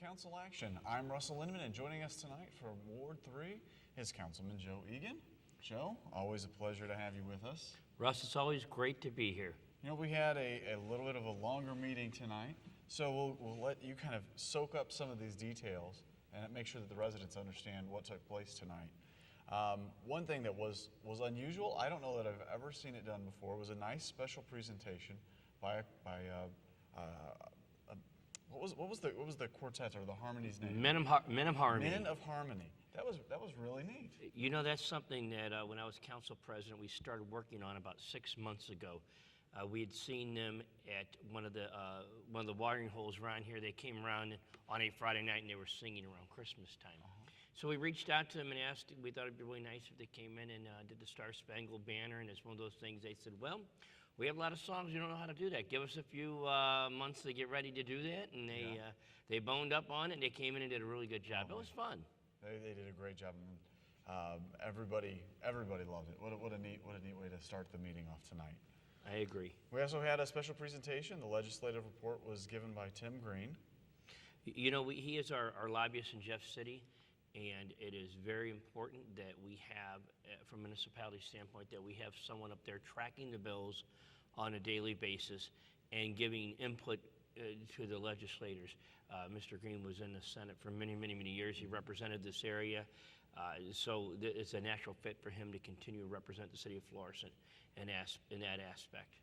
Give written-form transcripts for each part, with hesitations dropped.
council action. I'm Russell Inman, and joining us tonight from Ward 3 is Councilman Joe Eagan. Joe, always a pleasure to have you with us. Russ, it's always great to be here. You know, we had a little bit of a longer meeting tonight, so we'll let you kind of soak up some of these details and make sure that the residents understand what took place tonight. One thing that was unusual, I don't know that I've ever seen it done before, was a nice special presentation by what was the quartet or the harmony's name? Men of Harmony. Men of Harmony. That was really neat. You know, that's something that when I was council president, we started working on about 6 months ago. We had seen them at one of the watering holes around here. They came around on a Friday night and they were singing around Christmas time. So we reached out to them and asked. We thought it'd be really nice if they came in and did the Star Spangled Banner. And it's one of those things. They said, "Well, we have a lot of songs. We don't know how to do that. Give us a few months to get ready to do that." And they boned up on it. And they came in and did a really good job. It was fun. They did a great job. Everybody loved it. What a neat way to start the meeting off tonight. I agree. We also had a special presentation. The legislative report was given by Tim Green. You know, he is our lobbyist in Jeff City, and it is very important that we have, from a municipality standpoint, that we have someone up there tracking the bills on a daily basis and giving input to the legislators. Mr. Green was in the Senate for many, many, many years. He represented this area, so it's a natural fit for him to continue to represent the city of Florissant in that aspect.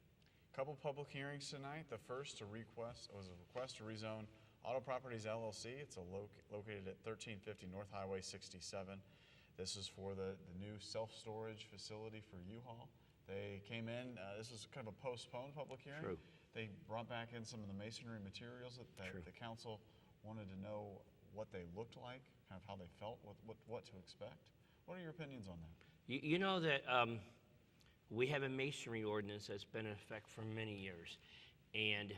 A couple public hearings tonight. The first was a request to rezone Auto Properties LLC. It's located at 1350 North Highway 67. This is for the new self-storage facility for U-Haul. They came in, this was kind of a postponed public hearing. True. They brought back in some of the masonry materials that the council wanted to know what they looked like, kind of how they felt, what to expect. What are your opinions on that? You know that we have a masonry ordinance that's been in effect for many years, and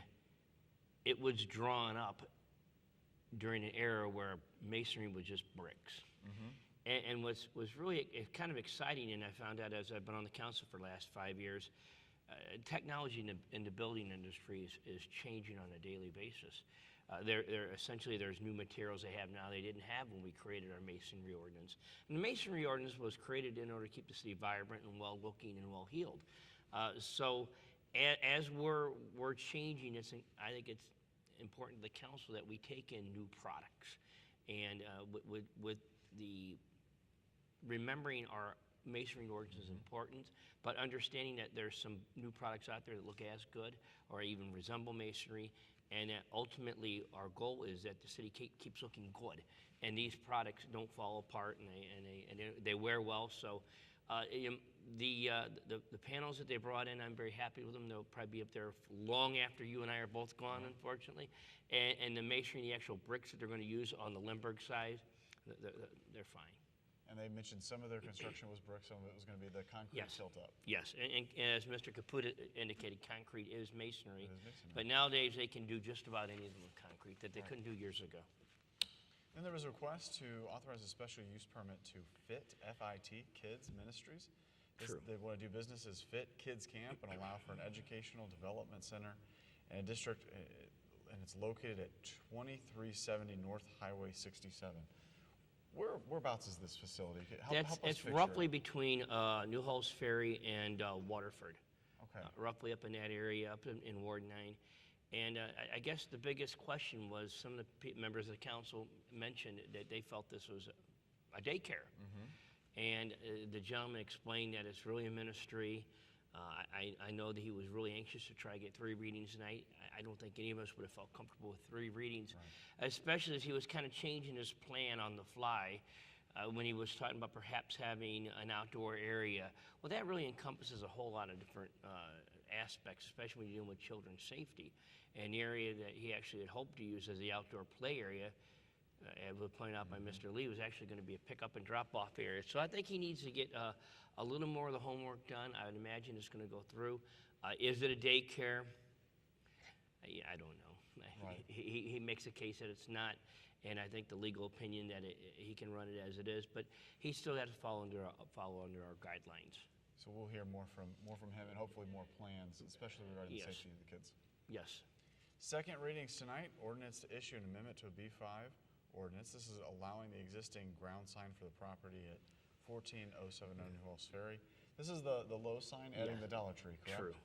it was drawn up during an era where masonry was just bricks. Mm-hmm. And was really kind of exciting, and I found out as I've been on the council for the last 5 years, technology in the building industry is changing on a daily basis. Essentially, there's new materials they have now they didn't have when we created our masonry ordinance. And the masonry ordinance was created in order to keep the city vibrant and well-looking and well-heeled. So as we're changing, I think it's important to the council that we take in new products. And with the remembering our masonry ordinance is important, but understanding that there's some new products out there that look as good or even resemble masonry, and that ultimately our goal is that the city keeps looking good, and these products don't fall apart, and they wear well. So the panels that they brought in, I'm very happy with them. They'll probably be up there long after you and I are both gone, unfortunately. And the masonry, the actual bricks that they're going to use on the Lindbergh side, they're fine. And they mentioned some of their construction was brick, some of it was going to be the concrete tilt-up. Yes, and as Mr. Caputa indicated, concrete is masonry. But nowadays they can do just about anything with concrete that they couldn't do years ago. Then there was a request to authorize a special use permit to FIT, F-I-T, Kids Ministries. They want to do business as FIT Kids Camp and allow for an educational development center and a district, and it's located at 2370 North Highway 67. Whereabouts is this facility? It's roughly between New Halls Ferry and Waterford. Okay. Roughly up in that area, up in Ward 9. And I guess the biggest question was some of the members of the council mentioned that they felt this was a daycare. Mm-hmm. And the gentleman explained that it's really a ministry. I know that he was really anxious to try to get 3 readings tonight. I don't think any of us would have felt comfortable with 3 readings, especially as he was kind of changing his plan on the fly when he was talking about perhaps having an outdoor area. Well, that really encompasses a whole lot of different aspects, especially when you're dealing with children's safety. And the area that he actually had hoped to use as the outdoor play area, as was pointed out by Mr. Lee, was actually going to be a pick-up and drop-off area. So I think he needs to get a little more of the homework done. I would imagine it's going to go through. Is it a daycare? I don't know. Right. He makes a case that it's not, and I think the legal opinion that he can run it as it is, but he still has to follow under our guidelines. So we'll hear more from him, and hopefully more plans, especially regarding the safety of the kids. Yes. Second readings tonight, ordinance to issue an amendment to a B5 ordinance. This is allowing the existing ground sign for the property at 14070 New Halls Ferry. This is the low sign adding Yeah. the Dollar Tree, correct? True.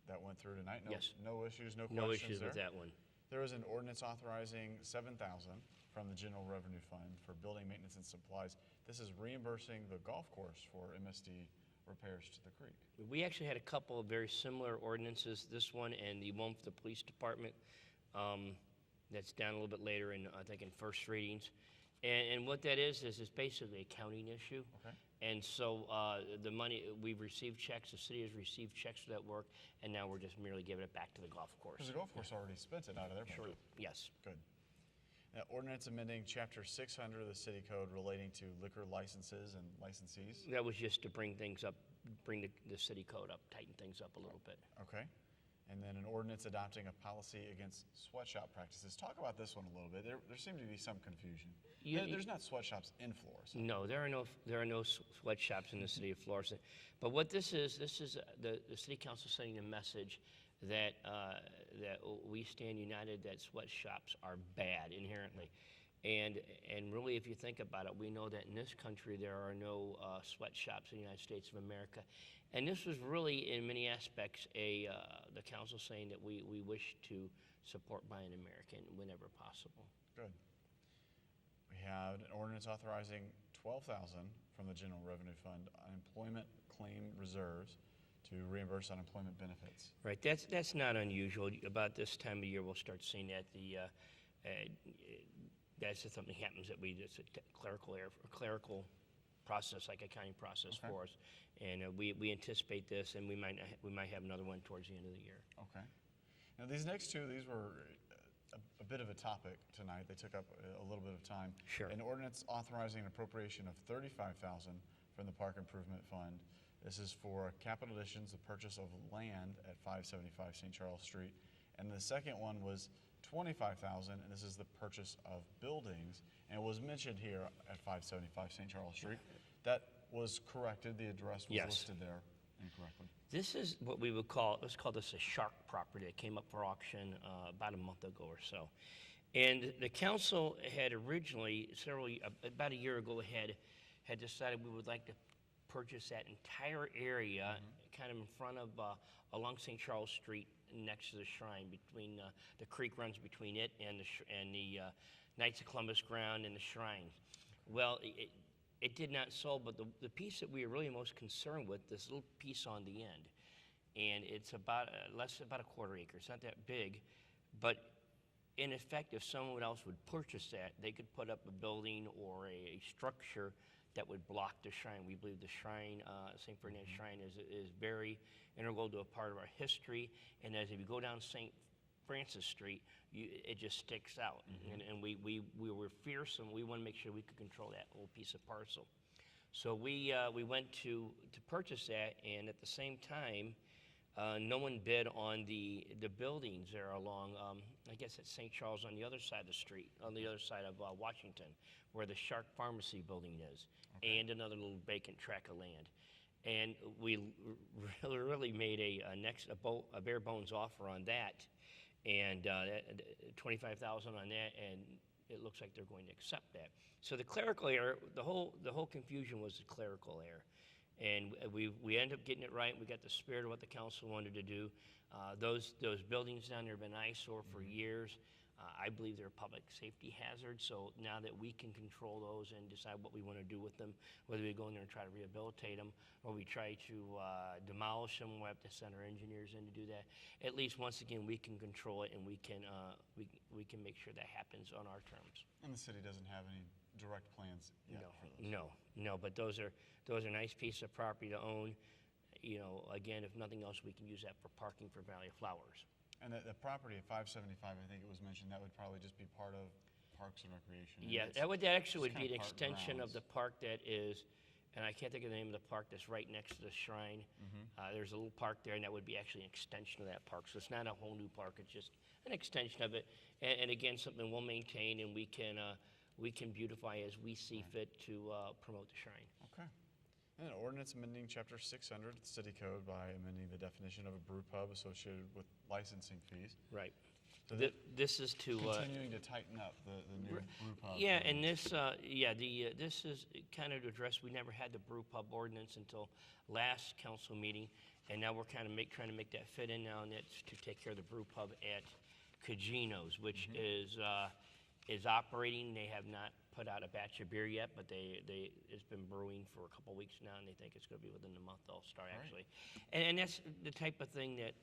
That went through tonight. No, Yes. no issues, no questions No issues there. with that one. There was an ordinance authorizing $7,000 from the General Revenue Fund for building maintenance and supplies. This is reimbursing the golf course for MSD repairs to the creek. We actually had a couple of very similar ordinances, this one and the one for the police department. That's down a little bit later in, I think, in first readings. And what that is it's basically a counting issue. Okay. And so the money, we've received checks, the city has received checks for that work, and now we're just merely giving it back to the golf course. Because the golf course already spent it out of their budget. Yes. Good. Now, ordinance amending Chapter 600 of the City Code relating to liquor licenses and licensees. That was just to bring things up, bring the city code up, tighten things up a little bit. Okay. And then an ordinance adopting a policy against sweatshop practices. Talk about this one a little bit. There seemed to be some confusion. There's not sweatshops in Florissant. No, there are no sweatshops in the city of Florissant. But what this is the city council sending a message that that we stand united that sweatshops are bad inherently. And really, if you think about it, we know that in this country there are no sweatshops in the United States of America. And this was really, in many aspects, the council saying that we wish to support Buy an American whenever possible. Good. We have an ordinance authorizing $12,000 from the General Revenue Fund unemployment claim reserves to reimburse unemployment benefits. Right, that's not unusual. About this time of year, we'll start seeing that that's just something happens that it's a clerical error, a clerical process, like accounting process for us. And we anticipate this, and we might have another one towards the end of the year. Okay. Now these next two, these were a bit of a topic tonight. They took up a little bit of time. Sure. An ordinance authorizing an appropriation of $35,000 from the Park Improvement Fund. This is for capital additions, the purchase of land at 575 St. Charles Street. And the second one was $25,000, and this is the purchase of buildings. And it was mentioned here at 575 St. Charles Street. That was corrected. The address was listed there incorrectly. This is what we would call, let's call this a shark property. It came up for auction about a month ago or so. And the council had originally, about a year ago, had decided we would like to purchase that entire area, kind of in front of, along St. Charles Street, next to the shrine. Between the creek runs between it and the Knights of Columbus ground and the shrine. Well, it did not sell, but the piece that we are really most concerned with, this little piece on the end, and it's about about a quarter acre. It's not that big, but in effect, if someone else would purchase that, they could put up a building or a structure that would block the shrine. We believe the shrine, St. Ferdinand Shrine, is very integral to a part of our history. And as if you go down St. Francis Street, it just sticks out. And we were fearsome. We want to make sure we could control that little piece of parcel. So we went to purchase that, and at the same time, no one bid on the buildings there along, I guess it's St. Charles on the other side of the street, on the other side of Washington, where the Shark Pharmacy building is, and another little vacant tract of land. And we really made a bare bones offer on that, and $25,000 on that, and it looks like they're going to accept that. So the clerical error, the whole confusion was the clerical error. And we ended up getting it right. We got the spirit of what the council wanted to do. Those buildings down there have been eyesore for years. I believe they're a public safety hazard. So now that we can control those and decide what we want to do with them, whether we go in there and try to rehabilitate them or we try to demolish them, we have to send our engineers in to do that. At least once again, we can control it, and we can make sure that happens on our terms. And the city doesn't have any direct plans yet for those. No, but those are nice pieces of property to own. You know, again, if nothing else, we can use that for parking for Valley of Flowers. And the property at 575, I think it was mentioned, that would probably just be part of Parks and Recreation. Yeah, that actually would be an extension of the park that is, and I can't think of the name of the park that's right next to the shrine. There's a little park there, and that would be actually an extension of that park. So it's not a whole new park, it's just an extension of it. And again, something we'll maintain, and we can beautify as we see fit to promote the shrine. Okay. And an ordinance amending Chapter 600 of the City Code by amending the definition of a brew pub associated with licensing fees. Right. So This is to continuing to tighten up the new brew pub. yeah, ordinance. and this is kind of to address. We never had the brew pub ordinance until last council meeting, and now we're kind of trying to make that fit in now, and that's to take care of the brew pub at Cagino's, which is operating. They have not put out a batch of beer yet, but it's been brewing for a couple weeks now, and they think it's going to be within the month they'll start actually. And that's the type of thing that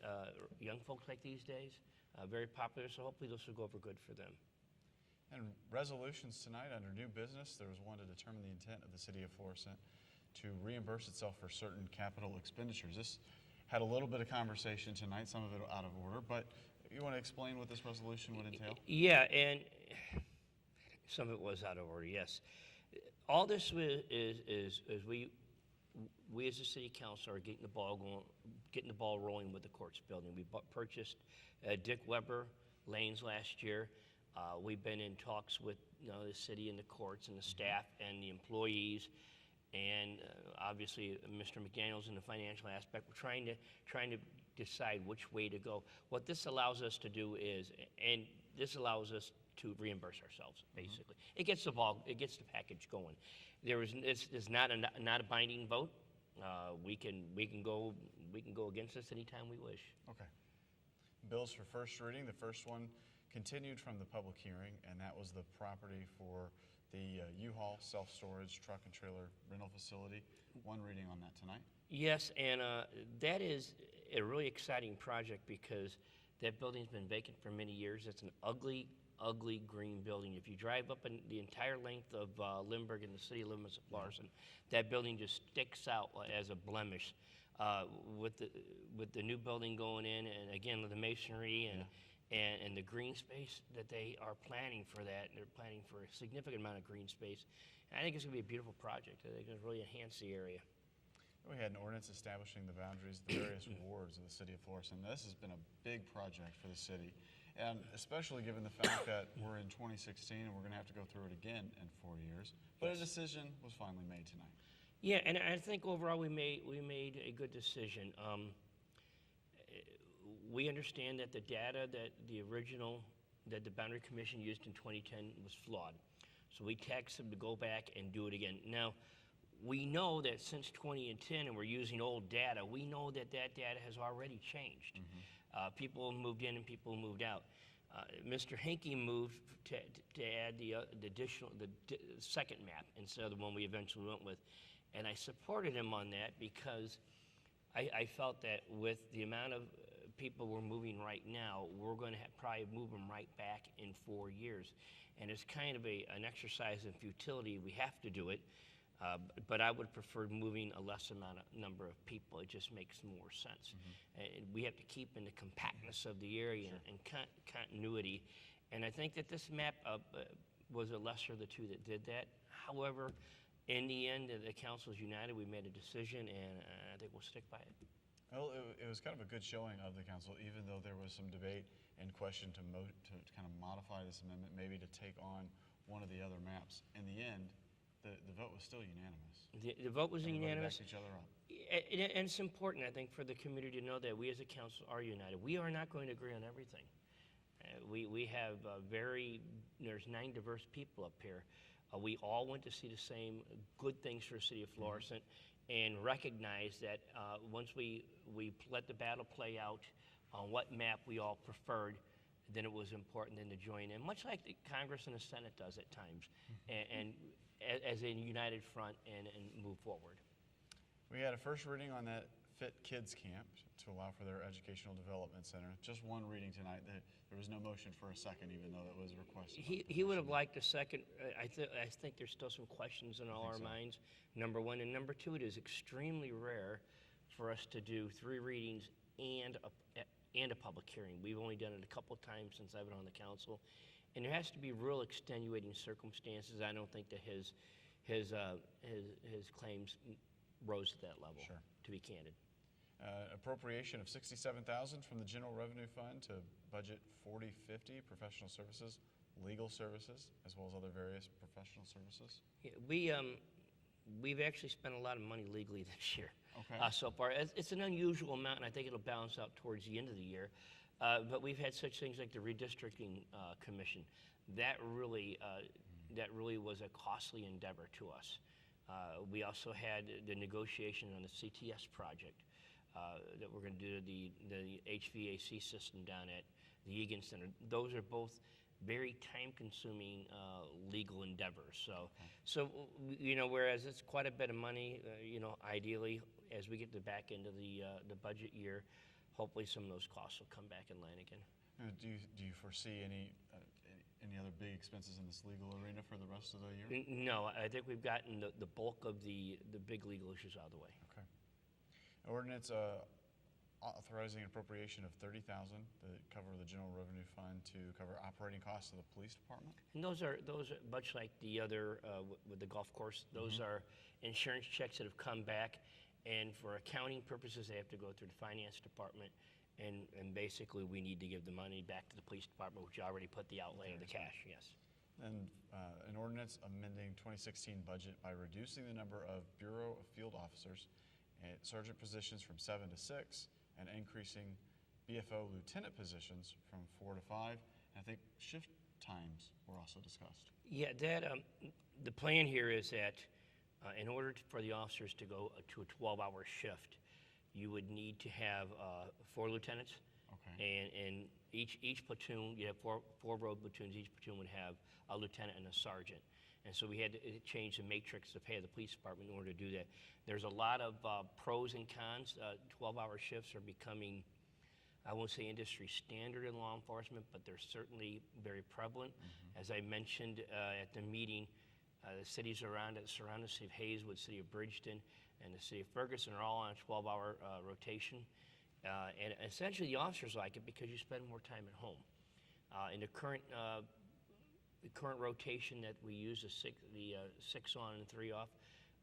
young folks like these days. Very popular, so hopefully this will go over good for them. And resolutions tonight under new business, there was one to determine the intent of the City of Florissant to reimburse itself for certain capital expenditures. This had a little bit of conversation tonight, some of it out of order, but you want to explain what this resolution would entail? Yeah, and some of it was out of order, yes. All this is we as a city council are getting the ball rolling with the courts building. We purchased Dick Weber lanes last year. We've been in talks with the city and the courts and the staff and the employees, and obviously Mr. McDaniel's in the financial aspect. We're trying to decide which way to go. What this allows us to do is, and this allows us to reimburse ourselves, basically. It gets the package going. It's not a binding vote. We can go against this anytime we wish. Okay. Bills for first reading. The first one continued from the public hearing, and that was the property for the U-Haul self-storage truck and trailer rental facility. One reading on that tonight. Yes, and that is a really exciting project because that building's been vacant for many years. It's an ugly green building. If you drive up in the entire length of Lindbergh and the city limits of Florissant, that building just sticks out as a blemish. With the new building going in, and again with the masonry and the green space that they are planning for that, they're planning for a significant amount of green space. And I think it's going to be a beautiful project. I think it's going to really enhance the area. We had an ordinance establishing the boundaries of the various wards of the city of Florissant. This has been a big project for the city, and especially given the fact that we're in 2016 and we're going to have to go through it again in 4 years. But a decision was finally made tonight. Yeah, and I think overall we made a good decision. We understand that the data that the Boundary Commission used in 2010 was flawed. So we tasked them to go back and do it again. Now, we know that since 2010, and we're using old data, we know that data has already changed. People moved in and people moved out. Mr. Henke moved to add the second map instead of the one we eventually went with. And I supported him on that because I felt that with the amount of people we're moving right now, we're going to probably move them right back in 4 years. And it's kind of an exercise in futility. We have to do it. But I would prefer moving a less number of people. It just makes more sense. We have to keep in the compactness of the area and continuity. And I think that this map was a lesser of the two that did that. However, in the end, the council's united. We made a decision, and I think we'll stick by it. Well, it was kind of a good showing of the council, even though there was some debate and question to kind of modify this amendment, maybe to take on one of the other maps. In the end, the vote was still unanimous. The vote was unanimous. Backed each other up. And it's important, I think, for the community to know that we as a council are united. We are not going to agree on everything. We have there's 9 diverse people up here. We all went to see the same good things for the city of Florissant and recognize that once we let the battle play out on what map we all preferred, then it was important then to join in, much like the Congress and the Senate does at times, and as a united front and move forward. We had a first reading on that Fit Kids Camp to allow for their educational development center. Just one reading tonight. There was no motion for a second, even though it was requested. He would have liked a second. I think there's still some questions in all our minds, number one. And number two, it is extremely rare for us to do 3 readings and a public hearing. We've only done it a couple of times since I've been on the council. And there has to be real extenuating circumstances. I don't think that his claims rose to that level, to be candid. Appropriation of $67,000 from the General Revenue Fund to budget 4050 professional services, legal services, as well as other various professional services. Yeah, we've actually spent a lot of money legally this year. Okay. So far. It's an unusual amount, and I think it'll balance out towards the end of the year. But we've had such things like the redistricting commission. That really was a costly endeavor to us. We also had the negotiation on the CTS project that we're going to do the HVAC system down at the Eagan Center. Those are both very time-consuming legal endeavors. So whereas it's quite a bit of money, ideally, as we get to the back end of the budget year, hopefully some of those costs will come back and land again. Do you foresee any other big expenses in this legal arena for the rest of the year? No, I think we've gotten the bulk of the big legal issues out of the way. Okay. Ordinance authorizing appropriation of $30,000 to cover the general revenue fund to cover operating costs of the police department. And those are much like the other with the golf course. Those are insurance checks that have come back, and for accounting purposes, they have to go through the finance department. And basically, we need to give the money back to the police department, which already put the outlay of the cash, yes. And an ordinance amending 2016 budget by reducing the number of Bureau of Field Officers and sergeant positions from 7 to 6, and increasing BFO lieutenant positions from 4 to 5. And I think shift times were also discussed. Yeah, the plan here is that in order for the officers to go to a 12-hour shift, you would need to have 4 lieutenants. Okay. And each platoon, you have four road platoons, each platoon would have a lieutenant and a sergeant. And so we had to change the matrix of pay of the police department in order to do that. There's a lot of pros and cons. 12-hour shifts are becoming, I won't say industry standard in law enforcement, but they're certainly very prevalent. As I mentioned at the meeting, the cities around it, surrounding the city of Hayeswood, city of Bridgeton, and the city of Ferguson are all on a 12-hour rotation. And essentially the officers like it because you spend more time at home. In the current rotation that we use, the 6 on and 3 off,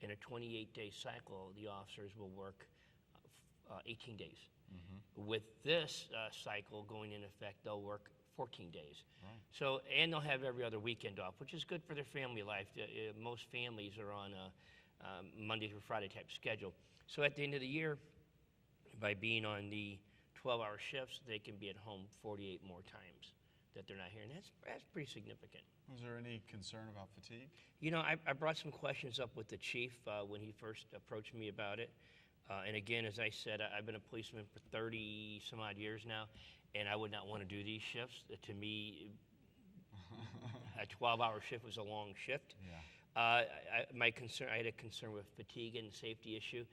in a 28-day cycle, the officers will work 18 days. With this cycle going in effect, they'll work 14 days. Right. So, and they'll have every other weekend off, which is good for their family life. Most families are on a Monday through Friday type schedule. So at the end of the year, by being on the 12-hour shifts, they can be at home 48 more times that they're not here, and that's pretty significant. Was there any concern about fatigue? I brought some questions up with the chief when he first approached me about it. And again, as I said, I've been a policeman for 30 some odd years now, and I would not want to do these shifts. To me, a 12-hour shift was a long shift. Yeah. I had a concern with fatigue and safety issue,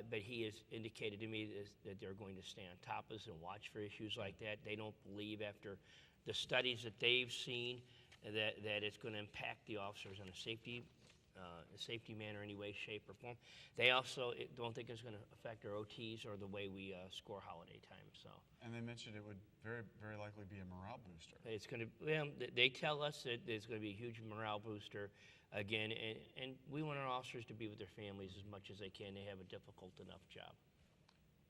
but he has indicated to me that they're going to stay on top of us and watch for issues like that. They don't believe, after the studies that they've seen, that it's going to impact the officers in a safety manner in any way, shape, or form. They also don't think it's going to affect our OTs or the way we score holiday time. So. And they mentioned it would very, very likely be a morale booster. It's going to. Well, they tell us that it's going to be a huge morale booster. Again, and we want our officers to be with their families as much as they can. They have a difficult enough job.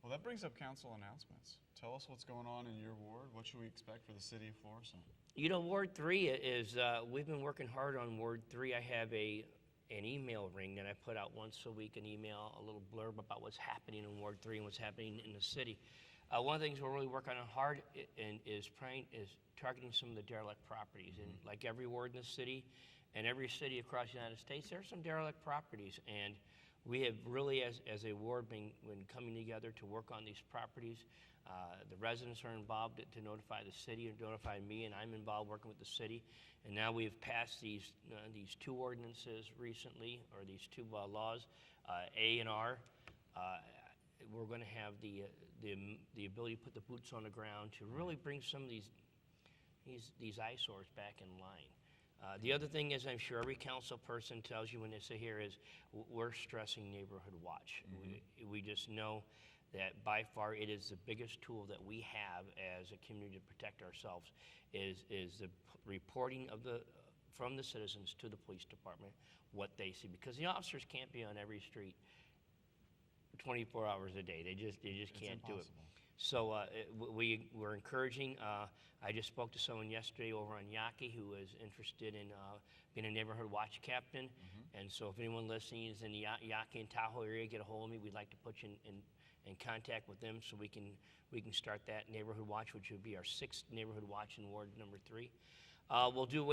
Well, that brings up council announcements. Tell us what's going on in your ward. What should we expect for the city of Florissant? Ward 3 is, we've been working hard on Ward 3. I have an email ring that I put out once a week, an email, a little blurb about what's happening in Ward 3 and what's happening in the city. One of the things we're really working on hard is targeting some of the derelict properties. And like every ward in the city and every city across the United States, there are some derelict properties. And we have really, as a ward, been coming together to work on these properties. The residents are involved to notify the city or notify me, and I'm involved working with the city. And now we've passed these 2 ordinances recently, or these 2 laws, A and R. We're going to have the ability to put the boots on the ground to really bring some of these eyesores back in line. The other thing is, I'm sure every council person tells you when they sit here, is we're stressing neighborhood watch. We just know that by far it is the biggest tool that we have as a community to protect ourselves, is the reporting from the citizens to the police department what they see, because the officers can't be on every street 24 hours a day. They just can't do it. So we're encouraging. I just spoke to someone yesterday over on Yaqui who was interested in being a neighborhood watch captain. And so if anyone listening is in the Yaqui and Tahoe area, get a hold of me. We'd like to put you in contact with them so we can start that neighborhood watch, which would be our 6th neighborhood watch in Ward number 3. We'll do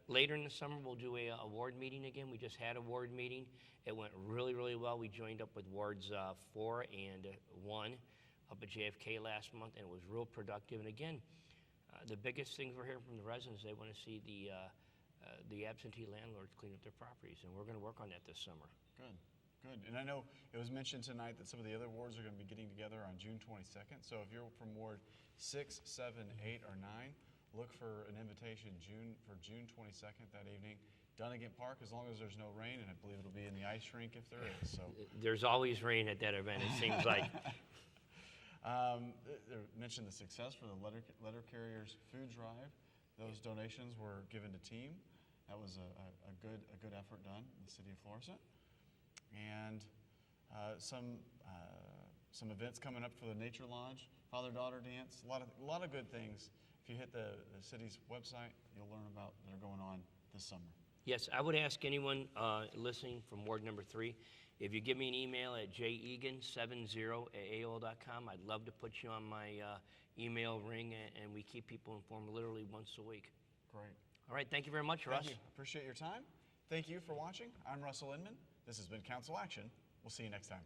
later in the summer, we'll do a award meeting again. We just had a ward meeting. It went really, really well. We joined up with wards 4 and 1 up at JFK last month, and it was real productive. And again, the biggest things we're hearing from the residents, they want to see the absentee landlords clean up their properties, and we're going to work on that this summer. Good. Good. And I know it was mentioned tonight that some of the other wards are going to be getting together on June 22nd. So if you're from Ward 6, 7, 8, or 9, look for an invitation for June 22nd that evening. Dunnigan Park, as long as there's no rain, and I believe it'll be in the ice rink if there is. So there's always rain at that event, it seems like. They mentioned the success for the letter carriers food drive. Those donations were given to TEAM. That was a good effort done in the city of Florissant. And some events coming up for the Nature Lodge, father-daughter dance, a lot of good things. If you hit the city's website, you'll learn about that are going on this summer. Yes, I would ask anyone listening from Ward number 3, if you give me an email at jeagan70@aol.com, I'd love to put you on my email ring, and we keep people informed literally once a week. Great. All right, thank you very much, Russ. Thank you. Appreciate your time. Thank you for watching. I'm Russell Inman. This has been Council Action. We'll see you next time.